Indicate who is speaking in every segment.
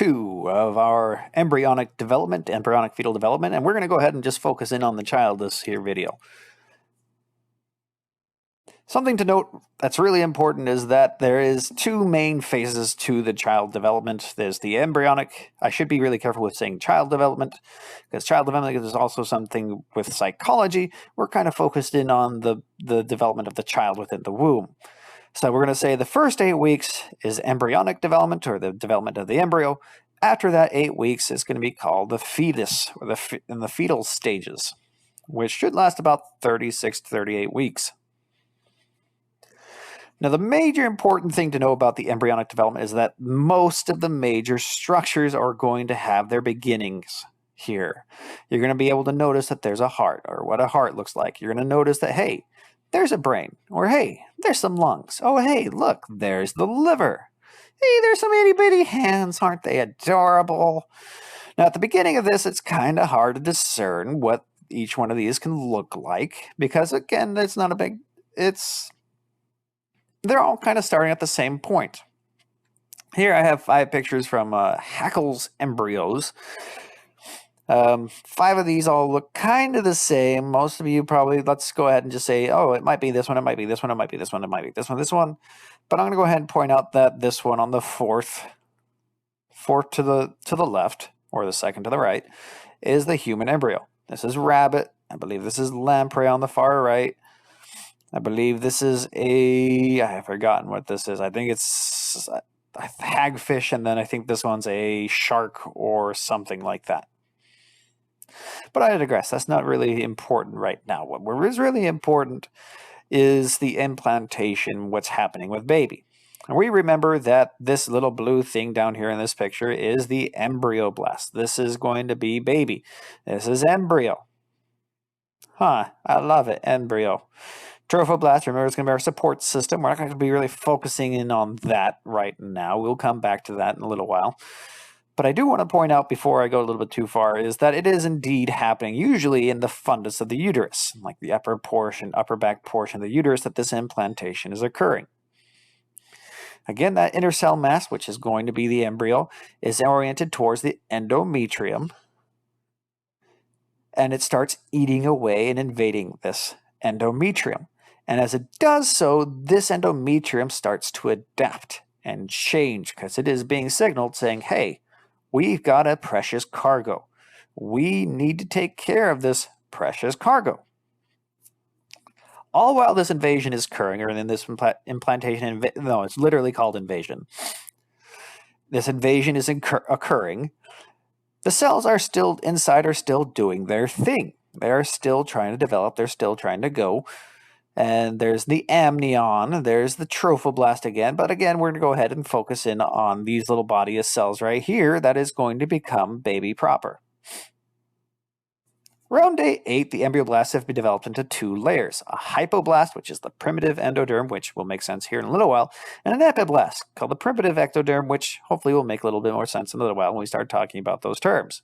Speaker 1: 2 of our embryonic development, embryonic fetal development, and we're going to go ahead and just focus in on the child this here video. Something to note that's really important is that there is 2 main phases to the child development. There's the embryonic. I should be really careful with saying child development, because child development is also something with psychology. We're kind of focused in on the development of the child within the womb. So we're going to say the first 8 weeks is embryonic development, or the development of the embryo. After that 8 weeks is going to be called the fetus, or in the fetal stages, which should last about 36 to 38 weeks. Now, the major important thing to know about the embryonic development is that most of the major structures are going to have their beginnings here. You're going to be able to notice that there's a heart, or what a heart looks like. You're going to notice that, hey, there's a brain, or hey, there's some lungs. Oh, hey, look, there's the liver. Hey, there's some itty-bitty hands. Aren't they adorable? Now, at the beginning of this, it's kind of hard to discern what each one of these can look like, because, again, it's not a big... They're all kind of starting at the same point. Here I have 5 pictures from Haeckel's embryos. 5 of these all look kind of the same. Most of you probably, let's go ahead and just say, oh, it might be this one, it might be this one, it might be this one, it might be this one, this one. But I'm going to go ahead and point out that this one on the fourth to the left, or the second to the right, is the human embryo. This is rabbit. I believe this is lamprey on the far right. I believe this is I have forgotten what this is. I think it's a hagfish, and then I think this one's a shark or something like that. But I digress. That's not really important right now. What is really important is the implantation, what's happening with baby. And we remember that this little blue thing down here in this picture is the embryoblast. This is going to be baby. This is embryo. I love it, embryo. Trophoblast, remember, it's going to be our support system. We're not going to be really focusing in on that right now. We'll come back to that in a little while. But I do want to point out, before I go a little bit too far, is that it is indeed happening, usually in the fundus of the uterus, like the upper back portion of the uterus, that this implantation is occurring. Again, that inner cell mass, which is going to be the embryo, is oriented towards the endometrium, and it starts eating away and invading this endometrium. And as it does so, this endometrium starts to adapt and change, because it is being signaled saying, hey, we've got a precious cargo. We need to take care of this precious cargo. All while this invasion is occurring, or in this implantation, no, it's literally called invasion. This invasion is occurring. The cells are still inside, are still doing their thing. They're still trying to develop. They're still trying to go. And there's the amnion. There's the trophoblast again. But again, we're going to go ahead and focus in on these little body of cells right here that is going to become baby proper. Around day 8, the embryoblasts have been developed into 2 layers. A hypoblast, which is the primitive endoderm, which will make sense here in a little while, and an epiblast, called the primitive ectoderm, which hopefully will make a little bit more sense in a little while when we start talking about those terms.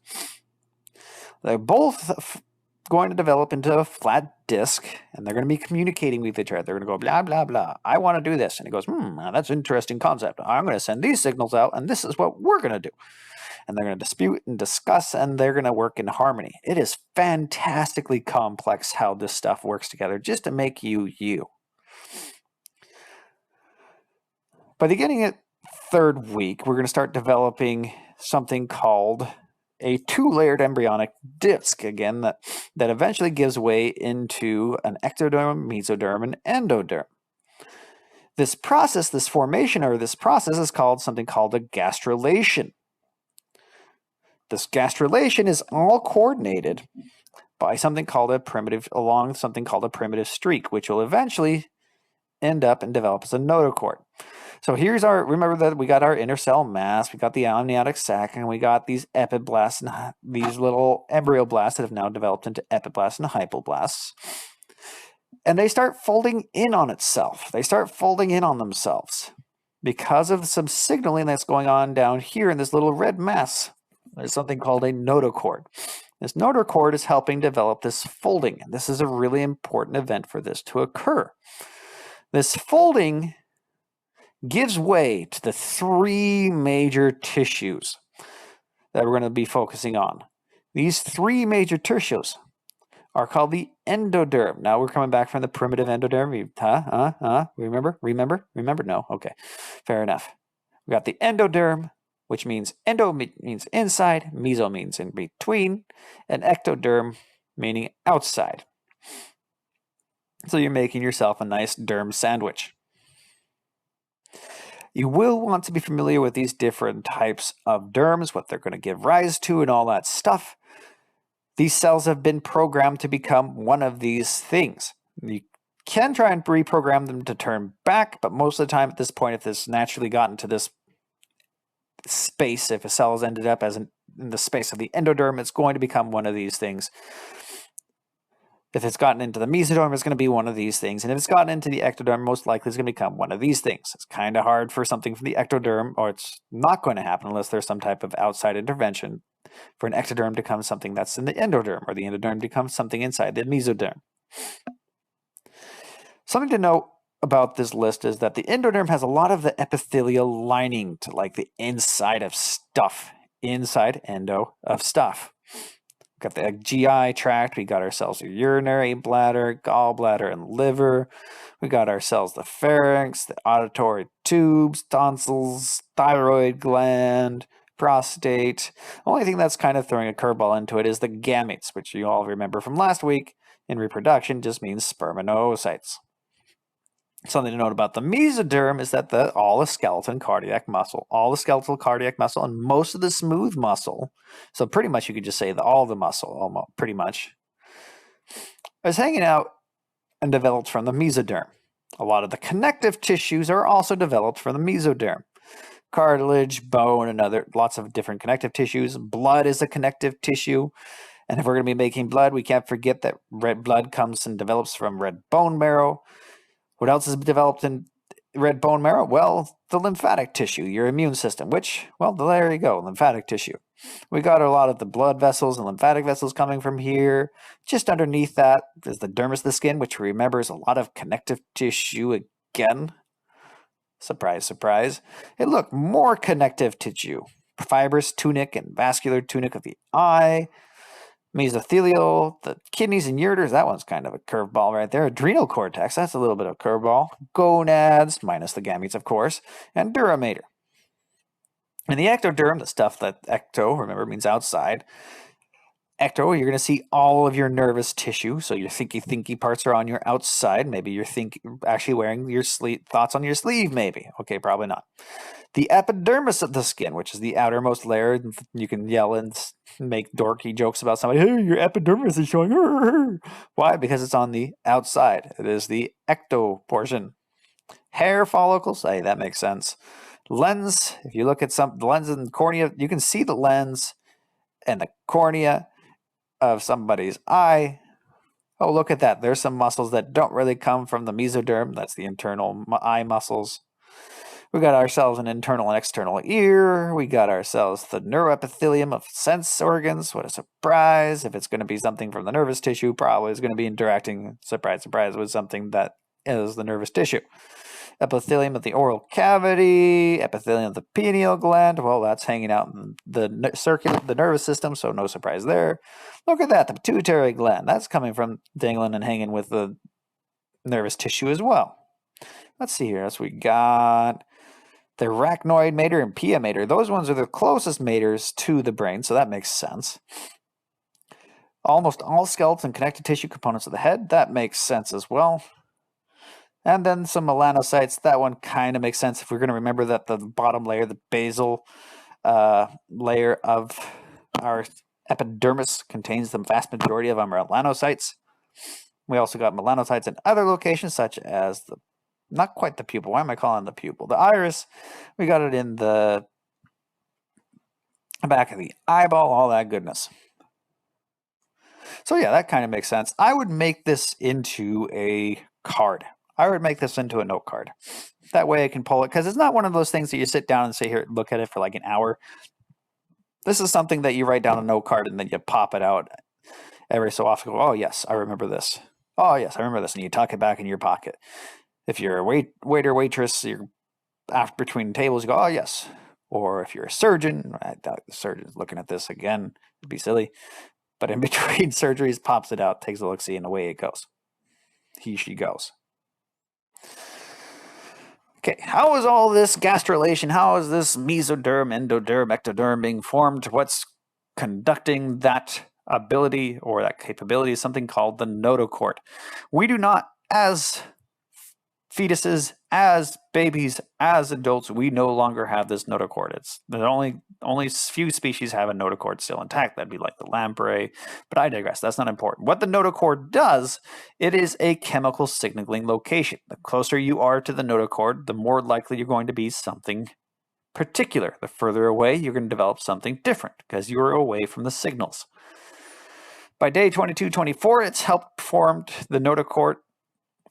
Speaker 1: They're both going to develop into a flat disc, and they're going to be communicating with each other. They're going to go blah, blah, blah. I want to do this. And he goes, that's an interesting concept. I'm going to send these signals out, and this is what we're going to do. And they're going to dispute and discuss, and they're going to work in harmony. It is fantastically complex how this stuff works together, just to make you, you. By the beginning of 3rd week, we're going to start developing something called a 2-layered embryonic disc, again, that eventually gives way into an ectoderm, mesoderm, and endoderm. This process, this formation, or this process is called something called a gastrulation. This gastrulation is all coordinated by something called along something called a primitive streak, which will eventually end up and develop as a notochord. So here's remember that we got our inner cell mass, we got the amniotic sac, and we got these epiblasts, and these little embryoblasts that have now developed into epiblasts and hypoblasts. And they start folding in on itself. They start folding in on themselves because of some signaling that's going on down here in this little red mass. There's something called a notochord. This notochord is helping develop this folding, and this is a really important event for this to occur. This folding gives way to the 3 major tissues. that we're going to be focusing on. These three major tissues are called the endoderm. Now we're coming back from the primitive endoderm. Remember? No? Okay, fair enough. We got the endoderm, which means endo means inside, meso means in between, and ectoderm meaning outside. So you're making yourself a nice derm sandwich. You will want to be familiar with these different types of derms, what they're going to give rise to, and all that stuff. These cells have been programmed to become one of these things. You can try and reprogram them to turn back, but most of the time at this point, if this naturally got into this space, if a cell has ended up as in the space of the endoderm, it's going to become one of these things. If it's gotten into the mesoderm, it's going to be one of these things. And if it's gotten into the ectoderm, most likely it's going to become one of these things. It's kind of hard for something from the ectoderm, or it's not going to happen unless there's some type of outside intervention, for an ectoderm to become something that's in the endoderm, or the endoderm becomes something inside the mesoderm. Something to note about this list is that the endoderm has a lot of the epithelial lining to like the inside of stuff. Inside endo of stuff. We've got the GI tract, we got ourselves a urinary bladder, gallbladder, and liver. We got ourselves the pharynx, the auditory tubes, tonsils, thyroid gland, prostate. The only thing that's kind of throwing a curveball into it is the gametes, which you all remember from last week. In reproduction just means spermatocytes. Something to note about the mesoderm is that all the skeletal cardiac muscle, and most of the smooth muscle, so pretty much you could just say all the muscle, almost pretty much, is hanging out and developed from the mesoderm. A lot of the connective tissues are also developed from the mesoderm. Cartilage, bone, and lots of different connective tissues. Blood is a connective tissue. And if we're going to be making blood, we can't forget that red blood comes and develops from red bone marrow. What else is developed in red bone marrow? Well, the lymphatic tissue, your immune system, which, well, there you go, lymphatic tissue. We got a lot of the blood vessels and lymphatic vessels coming from here. Just underneath that is the dermis of the skin, which remembers a lot of connective tissue again. Surprise, surprise. Hey, look, more connective tissue. Fibrous tunic and vascular tunic of the eye. Mesothelial, the kidneys and ureters, that one's kind of a curveball right there. Adrenal cortex, that's a little bit of a curveball. Gonads, minus the gametes, of course, and dura mater. And the ectoderm, the stuff that ecto, remember, means outside. Ecto, you're going to see all of your nervous tissue, so your thinky parts are on your outside. Maybe you're actually wearing your thoughts on your sleeve, maybe. Okay, probably not. The epidermis of the skin, which is the outermost layer. You can yell and make dorky jokes about somebody. Hey, your epidermis is showing. Why? Because it's on the outside. It is the ecto portion. Hair follicles. Hey, that makes sense. Lens. If you look at the lens and cornea, you can see the lens and the cornea of somebody's eye. Oh, look at that. There's some muscles that don't really come from the mesoderm. That's the internal eye muscles. We got ourselves an internal and external ear. We got ourselves the neuroepithelium of sense organs. What a surprise. If it's going to be something from the nervous tissue, probably is going to be interacting, surprise, surprise, with something that is the nervous tissue. Epithelium of the oral cavity, epithelium of the pineal gland. Well, that's hanging out in the nervous system, so no surprise there. Look at that, the pituitary gland. That's coming from dangling and hanging with the nervous tissue as well. Let's see here. So we got the arachnoid mater and pia mater. Those ones are the closest maters to the brain, so that makes sense. Almost all skeleton and connective tissue components of the head. That makes sense as well. And then some melanocytes. That one kind of makes sense if we're going to remember that the bottom layer, the basal layer of our epidermis, contains the vast majority of our melanocytes. We also got melanocytes in other locations, such as not quite the pupil. Why am I calling it the pupil? The iris. We got it in the back of the eyeball, all that goodness. So yeah, that kind of makes sense. I would make this into a card. I would make this into a note card. That way I can pull it, because it's not one of those things that you sit down and say, here, look at it for like an hour. This is something that you write down a note card and then you pop it out every so often. Go, oh yes, I remember this. Oh yes, I remember this. And you tuck it back in your pocket. If you're a waiter, waitress, you're after between tables, you go, oh yes, Or if you're a surgeon, I doubt the surgeon's looking at this again, it'd be silly. But in between surgeries, pops it out, takes a look-see, and away it goes. She goes. Okay, how is all this gastrulation? How is this mesoderm, endoderm, ectoderm being formed? What's conducting that ability or that capability is something called the notochord. We do not, as fetuses, as babies, as adults, we no longer have this notochord. It's the only few species have a notochord still intact. That'd be like the lamprey, but I digress. That's not important. What the notochord does, it is a chemical signaling location. The closer you are to the notochord, the more likely you're going to be something particular. The further away, you're going to develop something different because you're away from the signals. By day 22, 24, it's helped formed the notochord.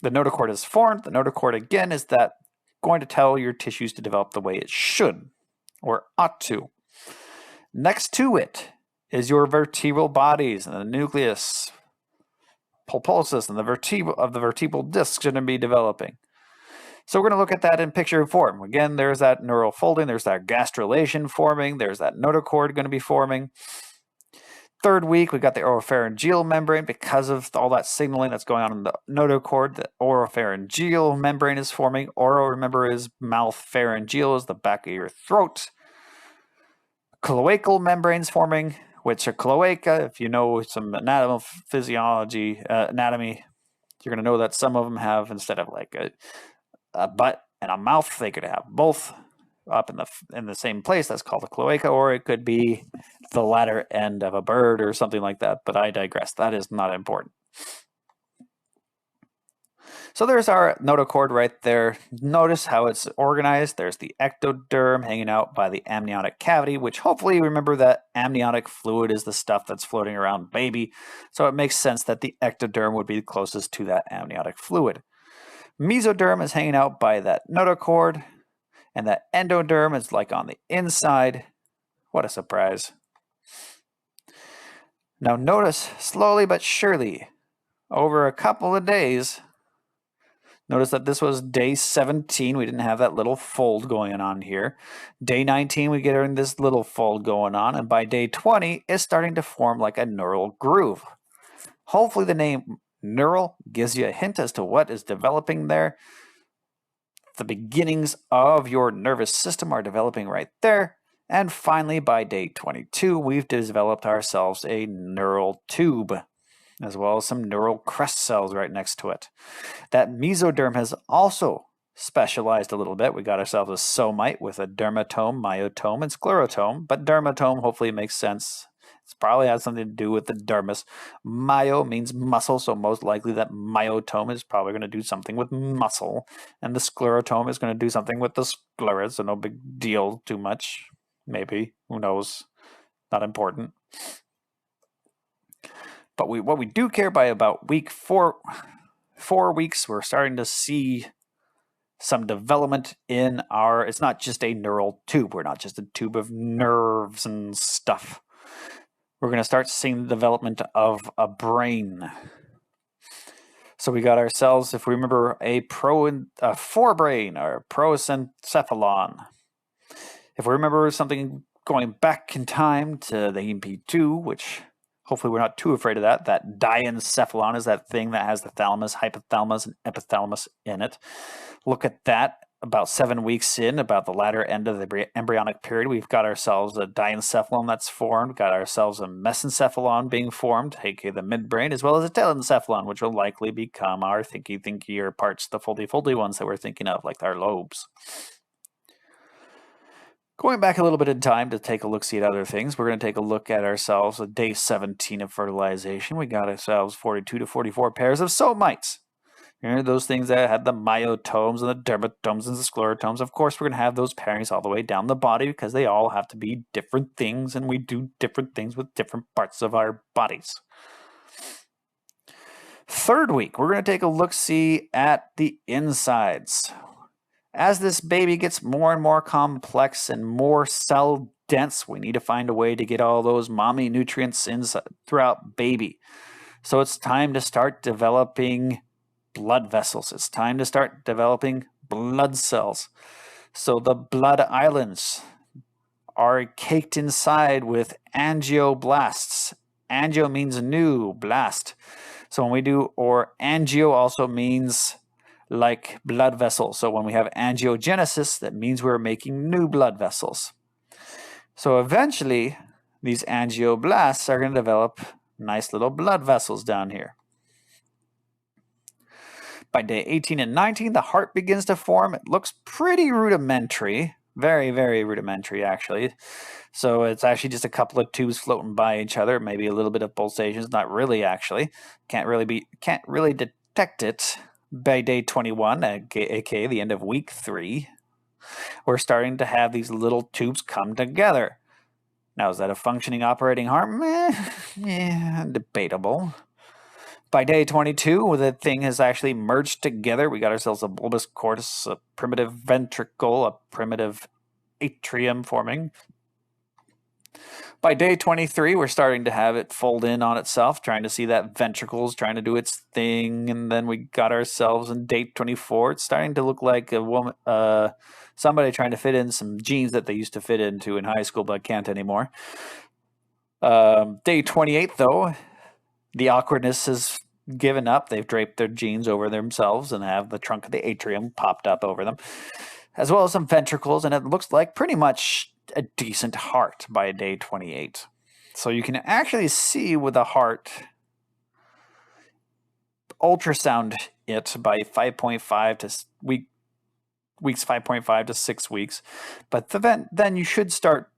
Speaker 1: The notochord is formed. The notochord, again, is that going to tell your tissues to develop the way it should or ought to. Next to it is your vertebral bodies and the nucleus, pulposus, and the vertebral discs going to be developing. So we're going to look at that in picture form. Again, there's that neural folding, there's that gastrulation forming, there's that notochord going to be forming. Third week, we got the oropharyngeal membrane. Because of all that signaling that's going on in the notochord, the oropharyngeal membrane is forming. Oro, remember, is mouth. Pharyngeal is the back of your throat. Cloacal membranes forming, which are cloaca. If you know some anatomy, you're going to know that some of them have, instead of like a butt and a mouth, they could have both up in the same place. That's called a cloaca, or it could be the latter end of a bird or something like that, but I digress. That is not important. So there's our notochord right there. Notice how it's organized. There's the ectoderm hanging out by the amniotic cavity, which hopefully you remember that amniotic fluid is the stuff that's floating around baby. So it makes sense that the ectoderm would be closest to that amniotic fluid. Mesoderm is hanging out by that notochord, and that endoderm is like on the inside. What a surprise. Now notice, slowly but surely, over a couple of days, notice that this was day 17. We didn't have that little fold going on here. Day 19, we get in this little fold going on, and by day 20, it's starting to form like a neural groove. Hopefully the name neural gives you a hint as to what is developing there. The beginnings of your nervous system are developing right there. And finally, by day 22, we've developed ourselves a neural tube, as well as some neural crest cells right next to it. That mesoderm has also specialized a little bit. We got ourselves a somite with a dermatome, myotome, and sclerotome, but dermatome hopefully makes sense. It probably has something to do with the dermis. Myo means muscle, so most likely that myotome is probably going to do something with muscle. And the sclerotome is going to do something with the sclera, so no big deal too much. Maybe. Who knows? Not important. But what we do care by about week 4 weeks, we're starting to see some development in our, it's not just a neural tube. We're not just a tube of nerves and stuff. We're going to start seeing the development of a brain. So we got ourselves, if we remember, a forebrain or proencephalon. If we remember something going back in time to the EP2, which hopefully we're not too afraid of that diencephalon is that thing that has the thalamus, hypothalamus, and epithalamus in it. Look at that. About 7 weeks in, about the latter end of the embryonic period, we've got ourselves a diencephalon that's formed, got ourselves a mesencephalon being formed, aka the midbrain, as well as a telencephalon, which will likely become our thinky parts, the foldy ones that we're thinking of, like our lobes. Going back a little bit in time to take a look-see at other things, we're going to take a look at ourselves at day 17 of fertilization. We got ourselves 42 to 44 pairs of somites. Those things that had the myotomes and the dermatomes and the sclerotomes. Of course, we're going to have those pairings all the way down the body because they all have to be different things, and we do different things with different parts of our bodies. Third week, we're going to take a look-see at the insides. As this baby gets more and more complex and more cell dense, we need to find a way to get all those mommy nutrients inside throughout baby. So it's time to start developing blood vessels. It's time to start developing blood cells. So the blood islands, are caked inside with angioblasts. Angio means new, blast. So when we do, or angio also means like blood vessels. So when we have angiogenesis, that means we're making new blood vessels. So eventually, these angioblasts are going to develop nice little blood vessels down here. By day 18 and 19, the heart begins to form. It looks pretty rudimentary, very, very rudimentary actually. So it's actually just a couple of tubes floating by each other, maybe a little bit of pulsations, not really actually. Can't really detect it. By day 21, aka the end of week 3, we're starting to have these little tubes come together. Now, is that a functioning operating heart? Yeah, debatable. By day 22, the thing has actually merged together. We got ourselves a bulbous cortex, a primitive ventricle, a primitive atrium forming. By day 23, we're starting to have it fold in on itself, trying to see that ventricle's trying to do its thing. And then we got ourselves in day 24. It's starting to look like a woman, somebody trying to fit in some jeans that they used to fit into in high school, but can't anymore. Day 28, though, the awkwardness has given up. They've draped their jeans over themselves and have the trunk of the atrium popped up over them, as well as some ventricles, and it looks like pretty much a decent heart by day 28. So you can actually see with the heart, ultrasound it by 5.5 to weeks 5.5 to 6 weeks, but then you should start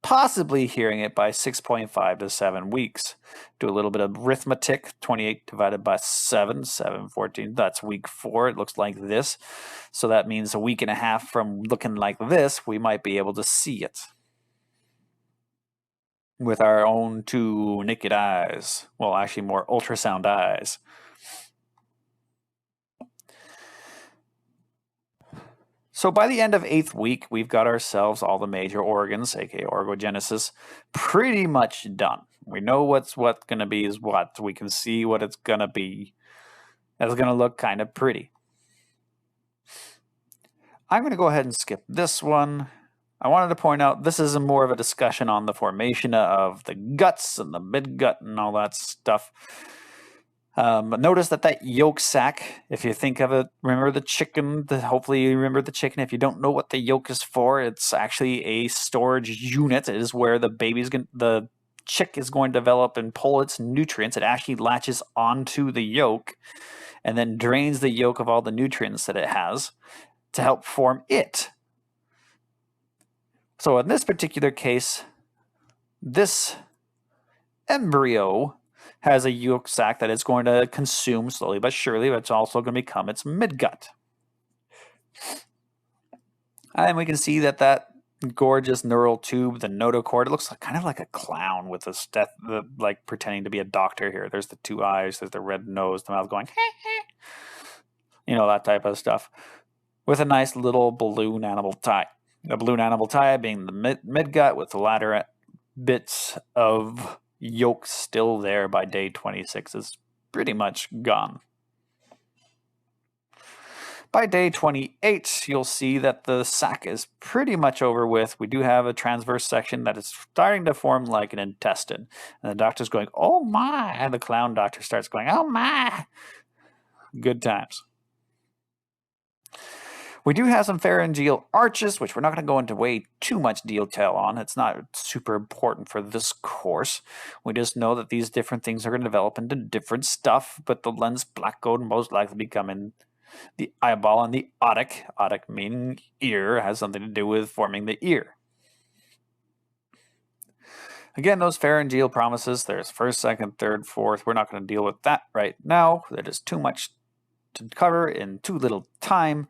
Speaker 1: possibly hearing it by 6.5 to 7 weeks. Do a little bit of arithmetic. 28 divided by 7, 714. That's week 4. It looks like this. So that means a week and a half from looking like this, we might be able to see it with our own 2 naked eyes. Well, actually more ultrasound eyes. So by the end of 8th week, we've got ourselves all the major organs, aka orgogenesis, pretty much done. We know what's going to be is what. We can see what it's going to be. It's going to look kind of pretty. I'm going to go ahead and skip this one. I wanted to point out this is more of a discussion on the formation of the guts and the midgut and all that stuff. Notice that yolk sac, if you think of it, remember the chicken, hopefully you remember the chicken. If you don't know what the yolk is for, it's actually a storage unit. It is where the chick is going to develop and pull its nutrients. It actually latches onto the yolk and then drains the yolk of all the nutrients that it has to help form it. So in this particular case, this embryo has a yolk sac that it's going to consume slowly but surely, but it's also going to become its midgut. And we can see that gorgeous neural tube, the notochord, it looks kind of like a clown with a like pretending to be a doctor here. There's the 2 eyes, there's the red nose, the mouth going, you know, that type of stuff, with a nice little balloon animal tie. The balloon animal tie being the midgut with the latter bits of yolk still there by day 26 is pretty much gone. By day 28, you'll see that the sac is pretty much over with. We do have a transverse section that is starting to form like an intestine. And the doctor's going, oh my, and the clown doctor starts going, oh my. Good times. We do have some pharyngeal arches, which we're not going to go into way too much detail on. It's not super important for this course. We just know that these different things are going to develop into different stuff, but the lens blackcode most likely becoming the eyeball and the otic. Otic meaning ear, has something to do with forming the ear. Again, those pharyngeal promises, there's 1st, 2nd, 3rd, 4th. We're not going to deal with that right now. That is too much to cover in too little time.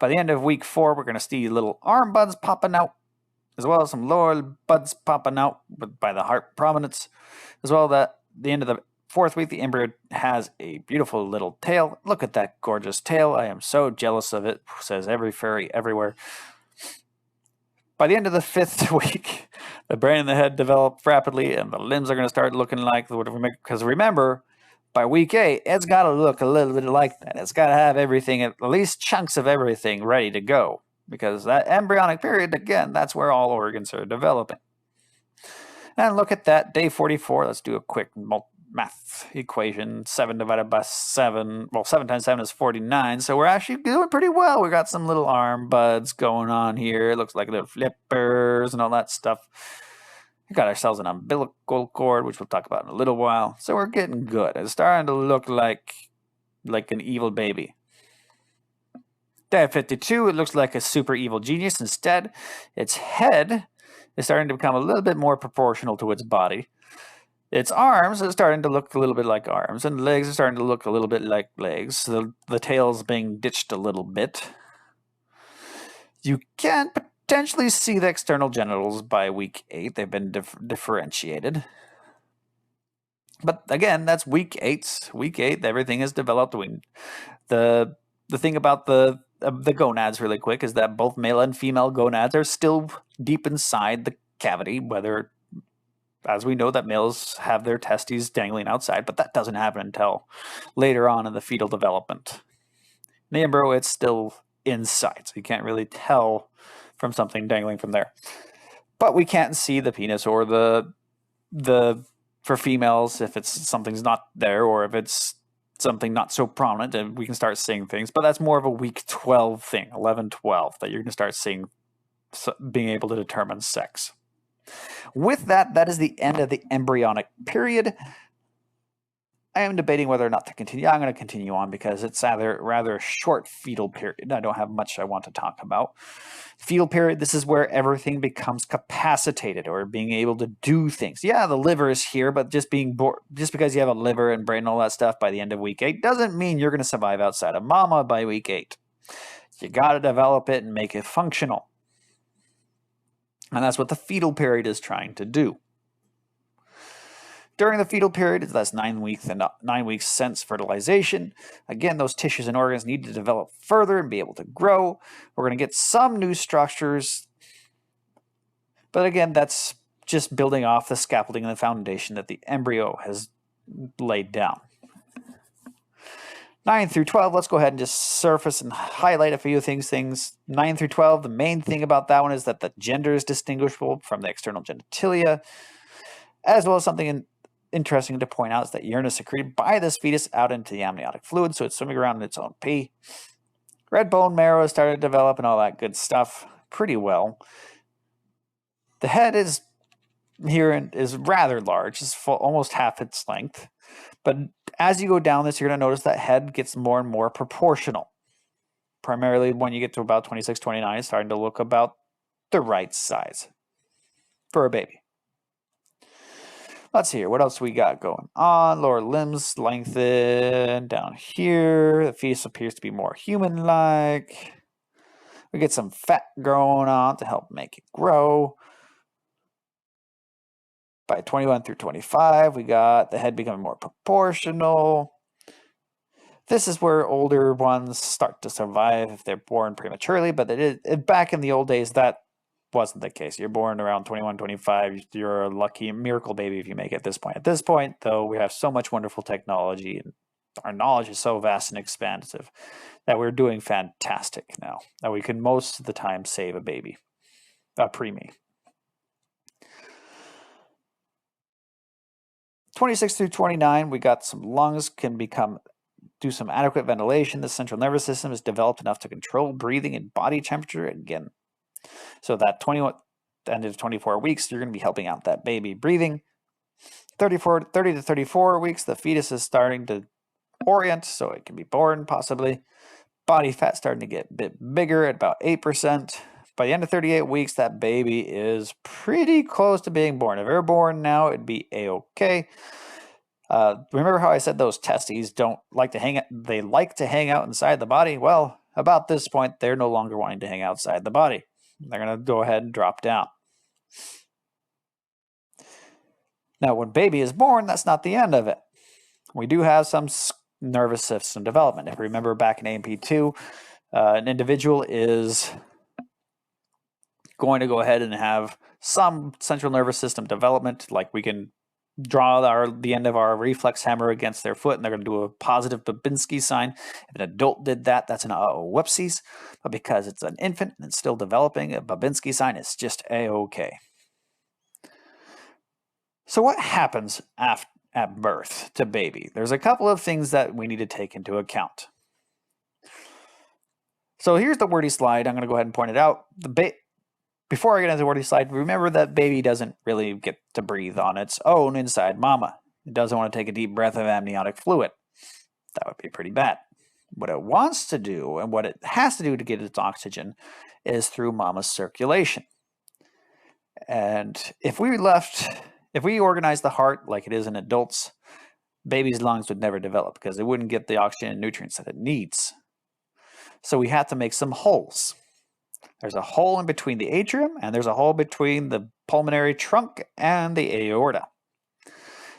Speaker 1: By the end of week 4, we're going to see little arm buds popping out, as well as some lower buds popping out by the heart prominence, as well as at the end of the 4th week, the embryo has a beautiful little tail. Look at that gorgeous tail. I am so jealous of it, says every fairy everywhere. By the end of the 5th week, the brain and the head develop rapidly, and the limbs are going to start looking like whatever. Because remember, by week 8, it's got to look a little bit like that. It's got to have everything, at least chunks of everything, ready to go. because that embryonic period, again, that's where all organs are developing. And look at that, day 44. Let's do a quick math equation. 7 divided by 7. Well, 7 times 7 is 49. So we're actually doing pretty well. We got some little arm buds going on here. It looks like little flippers and all that stuff. We got ourselves an umbilical cord, which we'll talk about in a little while. So we're getting good. It's starting to look like an evil baby. Day 52, it looks like a super evil genius. Instead, its head is starting to become a little bit more proportional to its body. Its arms are starting to look a little bit like arms, and legs are starting to look a little bit like legs. The tail's being ditched a little bit. You can potentially see the external genitals by week 8. They've been differentiated. But again, that's week 8. Week 8, everything is developed. The thing about the gonads really quick is that both male and female gonads are still deep inside the cavity, whether, as we know, that males have their testes dangling outside, but that doesn't happen until later on in the fetal development. In the embryo, it's still inside, so you can't really tell from something dangling from there. But we can't see the penis or the for females if something's not there, or if it's something not so prominent, and we can start seeing things. But that's more of a week 12 thing, 11, 12, that you're going to start seeing, being able to determine sex. With that, that is the end of the embryonic period. I am debating whether or not to continue. I'm going to continue on because it's rather a short fetal period. I don't have much I want to talk about. Fetal period, this is where everything becomes capacitated, or being able to do things. Yeah, the liver is here, but just because you have a liver and brain and all that stuff by the end of week 8 doesn't mean you're going to survive outside of mama by week 8. You got to develop it and make it functional. And that's what the fetal period is trying to do. During the fetal period, that's 9 weeks and 9 weeks since fertilization. Again, those tissues and organs need to develop further and be able to grow. We're going to get some new structures. But again, that's just building off the scaffolding and the foundation that the embryo has laid down. 9 through 12, let's go ahead and just surface and highlight a few things. 9 through 12, the main thing about that one is that the gender is distinguishable from the external genitalia, as well as something interesting to point out is that urine is secreted by this fetus out into the amniotic fluid, so it's swimming around in its own pee. Red bone marrow has started to develop and all that good stuff pretty well. The head is rather large. It's almost half its length. But as you go down this, you're going to notice that head gets more and more proportional. Primarily when you get to about 26, 29, it's starting to look about the right size for a baby. Let's see here. What else we got going on? Lower limbs lengthen down here. The fetus appears to be more human-like. We get some fat growing on to help make it grow. By 21 through 25, we got the head becoming more proportional. This is where older ones start to survive if they're born prematurely, but back in the old days, that wasn't the case. You're born around 21, 25. You're a lucky miracle baby if you make it at this point. At this point, though, we have so much wonderful technology, and our knowledge is so vast and expansive that we're doing fantastic now. That we can most of the time save a baby, a preemie. 26 through 29, we got some lungs can do some adequate ventilation. The central nervous system is developed enough to control breathing and body temperature. Again, so that end of 24 weeks, you're going to be helping out that baby breathing. 30 to 34 weeks, the fetus is starting to orient, so it can be born possibly. Body fat starting to get a bit bigger at about 8%. By the end of 38 weeks, that baby is pretty close to being born. If they're born now, it'd be a-okay. Remember how I said those testes don't like to hang out? They like to hang out inside the body. Well, about this point, they're no longer wanting to hang outside the body. They're going to go ahead and drop down. Now, when baby is born, that's not the end of it. We do have some nervous system development. If you remember back in AMP2, an individual is going to go ahead and have some central nervous system development, like we can draw the end of our reflex hammer against their foot, and they're going to do a positive Babinski sign. If an adult did that, that's an whoopsies. But because it's an infant and it's still developing, a Babinski sign is just a-okay. So what happens at birth to baby? There's a couple of things that we need to take into account. So here's the wordy slide. I'm going to go ahead and point it out. Before I get into the wordy slide, remember that baby doesn't really get to breathe on its own inside mama. It doesn't want to take a deep breath of amniotic fluid. That would be pretty bad. What it wants to do and what it has to do to get its oxygen is through mama's circulation. And if we organize the heart like it is in adults, baby's lungs would never develop because it wouldn't get the oxygen and nutrients that it needs. So we have to make some holes. There's a hole in between the atrium, and there's a hole between the pulmonary trunk and the aorta.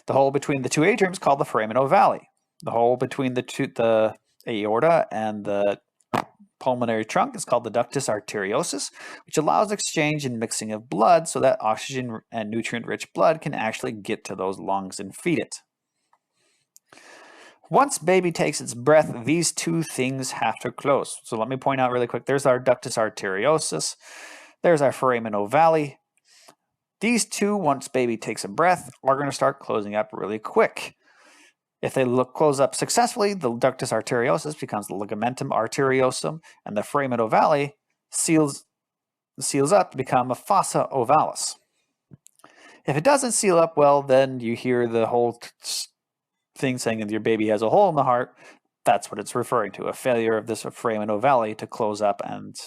Speaker 1: The hole between the two atriums is called the foramen ovale. The hole between the aorta and the pulmonary trunk is called the ductus arteriosus, which allows exchange and mixing of blood so that oxygen and nutrient-rich blood can actually get to those lungs and feed it. Once baby takes its breath, these two things have to close. So let me point out really quick. There's our ductus arteriosus. There's our foramen ovale. These two, once baby takes a breath, are going to start closing up really quick. If they close up successfully, the ductus arteriosus becomes the ligamentum arteriosum, and the foramen ovale seals up to become a fossa ovalis. If it doesn't seal up well, then you hear the whole thing saying that your baby has a hole in the heart. That's what it's referring to, a failure of this foramen ovale to close up. And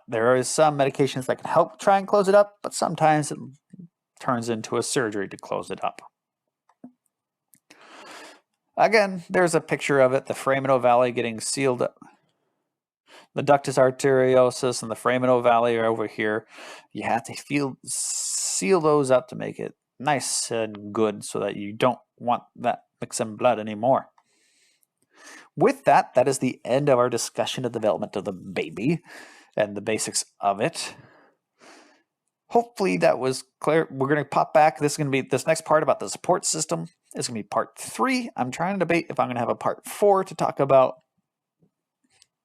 Speaker 1: there is some medications that can help try and close it up, but sometimes it turns into a surgery to close it up. Again, there's a picture of it, the foramen ovale getting sealed up. The ductus arteriosus and the foramen ovale are over here. You have to seal those up to make it nice and good so that you don't want that mixing blood anymore. With that, that is the end of our discussion of development of the baby and the basics of it. Hopefully that was clear. We're going to pop back. This is going to be this next part about the support system. It's going to be part 3. I'm trying to debate if I'm going to have a part 4 to talk about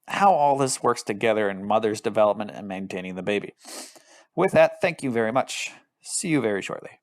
Speaker 1: how all this works together in mother's development and maintaining the baby. With that, thank you very much. See you very shortly.